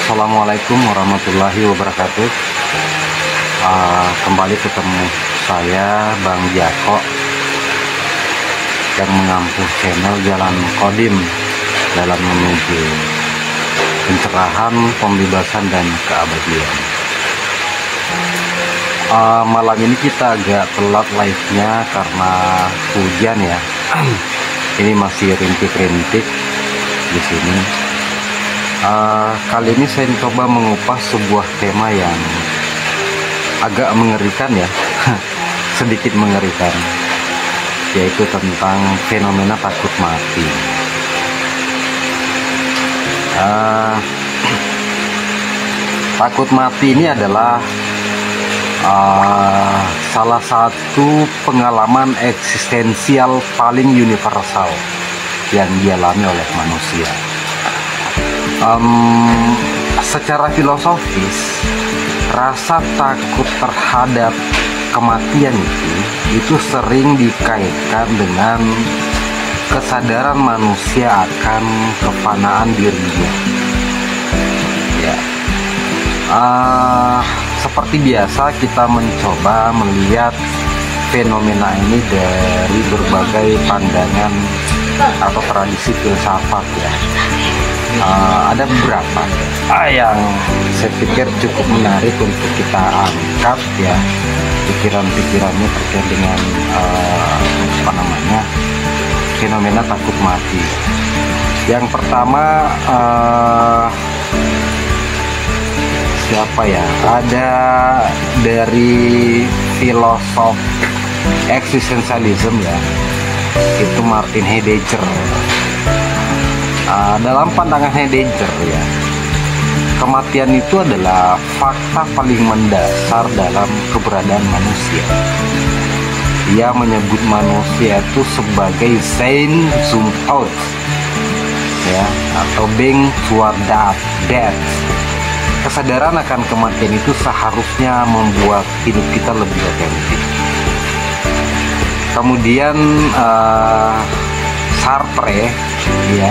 Assalamualaikum warahmatullahi wabarakatuh. Kembali ketemu saya Bang Jako yang mengampu channel Jalan Kodim dalam menuju pencerahan, pembebasan, dan keabadian. Malam ini kita agak telat live-nya karena hujan ya. Ini masih rintik-rintik di sini. Kali ini saya coba mengupas sebuah tema yang agak mengerikan ya, sedikit mengerikan, yaitu tentang fenomena takut mati. Takut mati ini adalah salah satu pengalaman eksistensial paling universal yang dialami oleh manusia. Secara filosofis, rasa takut terhadap kematian itu sering dikaitkan dengan kesadaran manusia akan kefanaan dirinya. Ya, seperti biasa kita mencoba melihat fenomena ini dari berbagai pandangan atau tradisi filsafat ya. Ada beberapa yang saya pikir cukup menarik untuk kita angkat ya, pikiran-pikirannya terkait dengan fenomena takut mati. Yang pertama, siapa ya? Ada dari filosof eksistensialisme ya, itu Martin Heidegger. Dalam pandangan Heidegger ya, kematian itu adalah fakta paling mendasar dalam keberadaan manusia. Ia menyebut manusia itu sebagai Sein zum Tod ya, atau being toward death. Kesadaran akan kematian itu seharusnya membuat hidup kita lebih otentik. Kemudian Sartre ya,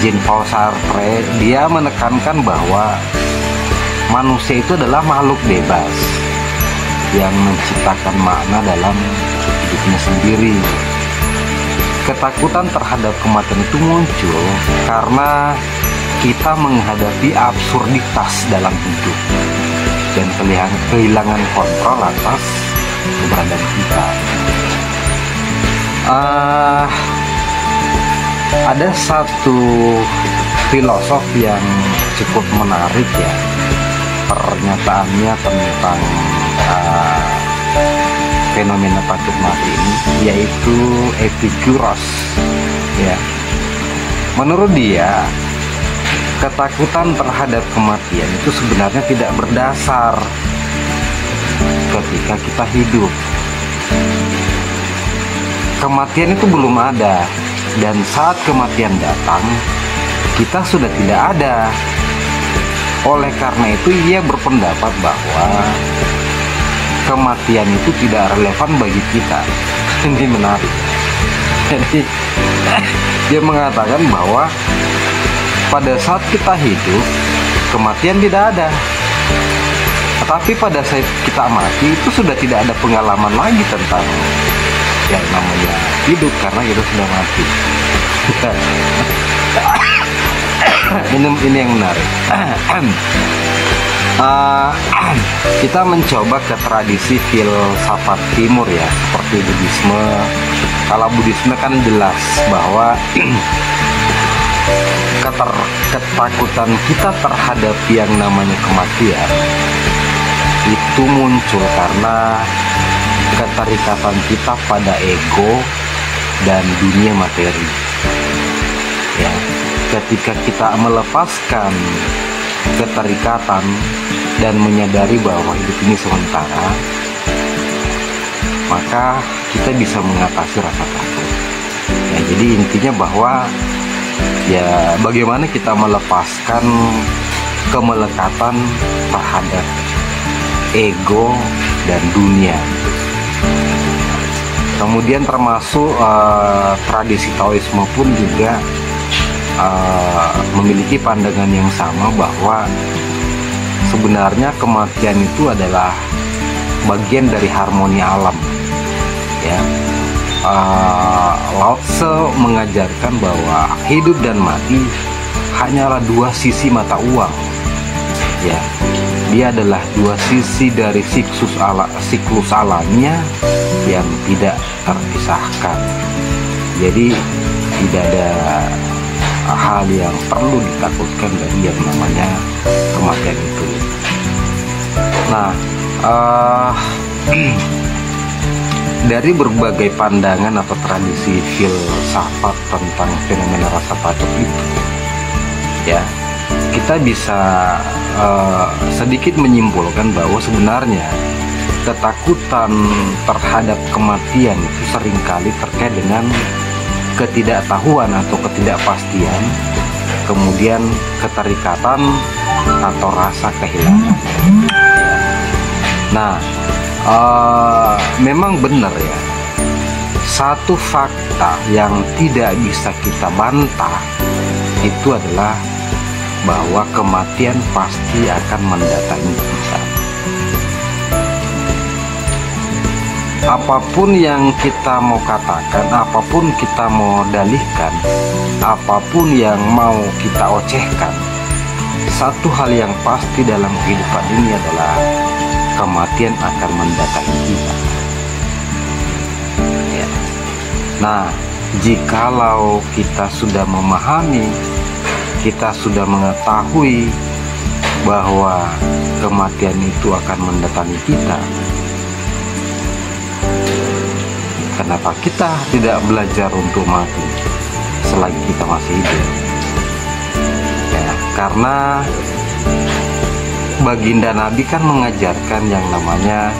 Jean-Paul Sartre, dia menekankan bahwa manusia itu adalah makhluk bebas yang menciptakan makna dalam hidupnya sendiri. Ketakutan terhadap kematian itu muncul karena kita menghadapi absurditas dalam hidup dan kehilangan kontrol atas keberadaan kita. Ada satu filosof yang cukup menarik ya, pernyataannya tentang fenomena takut mati ini, yaitu Epikuros ya. Menurut dia, ketakutan terhadap kematian itu sebenarnya tidak berdasar ketika kita hidup. Kematian itu belum ada, dan saat kematian datang, kita sudah tidak ada. Oleh karena itu, ia berpendapat bahwa kematian itu tidak relevan bagi kita. Ini menarik. Jadi, dia mengatakan bahwa pada saat kita hidup, kematian tidak ada. Tetapi pada saat kita mati, itu sudah tidak ada pengalaman lagi tentang yang namanya hidup, karena kita sudah mati. Ini yang menarik. Kita mencoba ke tradisi filsafat timur ya, seperti Buddhisme. Kalau Buddhisme kan jelas bahwa ketakutan kita terhadap yang namanya kematian itu muncul karena keterikatan kita pada ego dan dunia materi ya. Ketika kita melepaskan keterikatan dan menyadari bahwa hidup ini sementara, maka kita bisa mengatasi rasa takut ya. Jadi intinya bahwa ya, bagaimana kita melepaskan kemelekatan terhadap ego dan dunia. Kemudian termasuk tradisi Taoisme pun juga memiliki pandangan yang sama bahwa sebenarnya kematian itu adalah bagian dari harmoni alam, ya. Lao Tse mengajarkan bahwa hidup dan mati hanyalah dua sisi mata uang, ya. Dia adalah dua sisi dari siklus alamnya yang tidak terpisahkan. Jadi tidak ada hal yang perlu ditakutkan dari yang namanya kematian itu. Nah, dari berbagai pandangan atau tradisi filsafat tentang fenomena rasa takut itu, ya, kita bisa sedikit menyimpulkan bahwa sebenarnya ketakutan terhadap kematian itu seringkali terkait dengan ketidaktahuan atau ketidakpastian, kemudian keterikatan atau rasa kehilangan. Nah, memang benar ya, satu fakta yang tidak bisa kita bantah itu adalah bahwa kematian pasti akan mendatangi kita. Apapun yang kita mau katakan, apapun kita mau dalihkan, apapun yang mau kita ocehkan, satu hal yang pasti dalam kehidupan ini adalah kematian akan mendatangi kita, ya. Nah, jikalau kita sudah memahami, kita sudah mengetahui bahwa kematian itu akan mendatangi kita, kenapa kita tidak belajar untuk mati selagi kita masih hidup? Ya, karena baginda Nabi kan mengajarkan yang namanya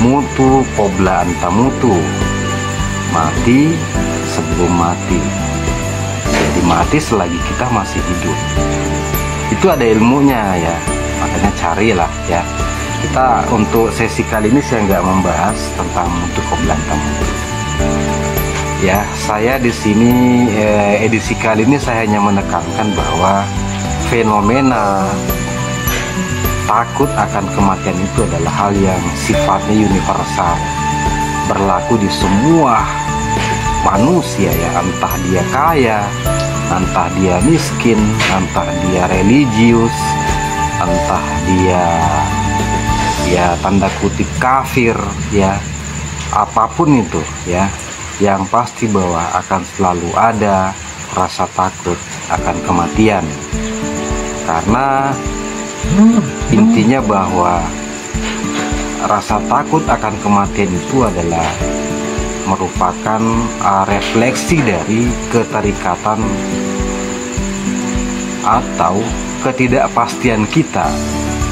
mutu qabla anta mutu, mati sebelum mati. Jadi mati selagi kita masih hidup. Itu ada ilmunya ya, makanya carilah ya. Kita untuk sesi kali ini saya nggak membahas tentang mutu qabla anta mutu. Ya, saya di sini edisi kali ini saya hanya menekankan bahwa fenomena takut akan kematian itu adalah hal yang sifatnya universal, berlaku di semua manusia ya, entah dia kaya, entah dia miskin, entah dia religius, entah dia ya tanda kutip kafir ya, apapun itu ya, yang pasti bahwa akan selalu ada rasa takut akan kematian. Karena intinya bahwa rasa takut akan kematian itu adalah merupakan refleksi dari keterikatan atau ketidakpastian kita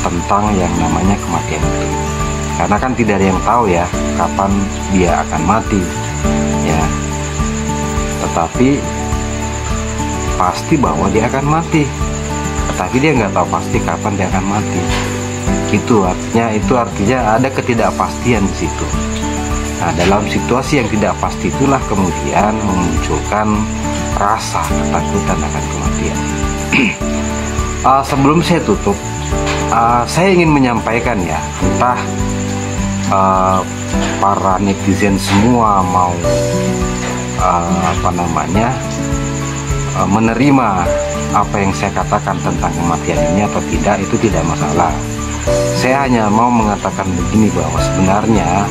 tentang yang namanya kematian itu. Karena kan tidak ada yang tahu ya kapan dia akan mati ya, tetapi pasti bahwa dia akan mati, tetapi dia nggak tahu pasti kapan dia akan mati. Itu artinya ada ketidakpastian di situ. Nah, dalam situasi yang tidak pasti itulah kemudian memunculkan rasa ketakutan akan kematian. Sebelum saya tutup, saya ingin menyampaikan ya, entah para netizen semua mau menerima apa yang saya katakan tentang kematian ini atau tidak, itu tidak masalah. Saya hanya mau mengatakan begini, bahwa sebenarnya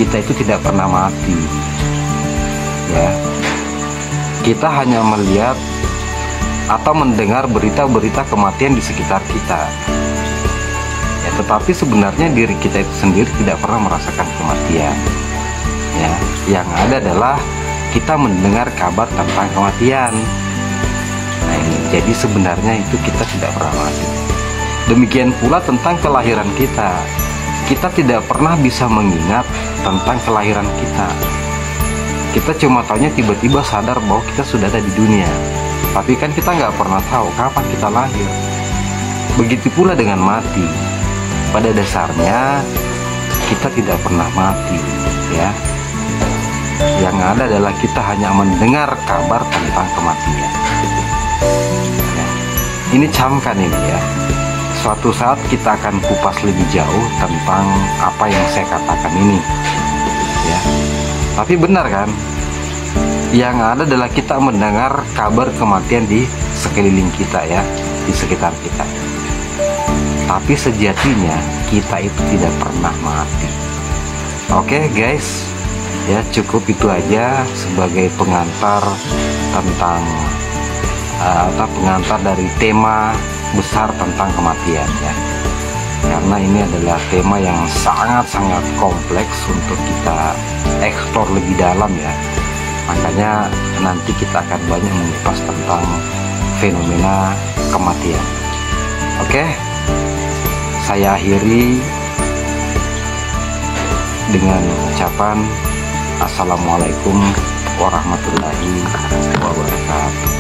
kita itu tidak pernah mati ya. Kita hanya melihat atau mendengar berita-berita kematian di sekitar kita ya, tetapi sebenarnya diri kita itu sendiri tidak pernah merasakan kematian ya. Yang ada adalah kita mendengar kabar tentang kematian. Nah ini, jadi sebenarnya itu kita tidak pernah mati. Demikian pula tentang kelahiran kita. Kita tidak pernah bisa mengingat tentang kelahiran kita. Kita cuma taunya tiba-tiba sadar bahwa kita sudah ada di dunia. Tapi kan kita nggak pernah tahu kapan kita lahir. Begitu pula dengan mati. Pada dasarnya kita tidak pernah mati, ya. Yang ada adalah kita hanya mendengar kabar tentang kematian. Ya, ini camkan ini ya. Suatu saat kita akan kupas lebih jauh tentang apa yang saya katakan ini. Ya, tapi benar kan? Yang ada adalah kita mendengar kabar kematian di sekeliling kita ya, di sekitar kita. Tapi sejatinya kita itu tidak pernah mati. Oke guys, ya cukup itu aja sebagai pengantar tentang pengantar dari tema besar tentang kematian ya. Karena ini adalah tema yang sangat-sangat kompleks untuk kita eksplor lebih dalam ya. Makanya nanti kita akan banyak mengupas tentang fenomena kematian. Oke, saya akhiri dengan ucapan Assalamualaikum warahmatullahi wabarakatuh.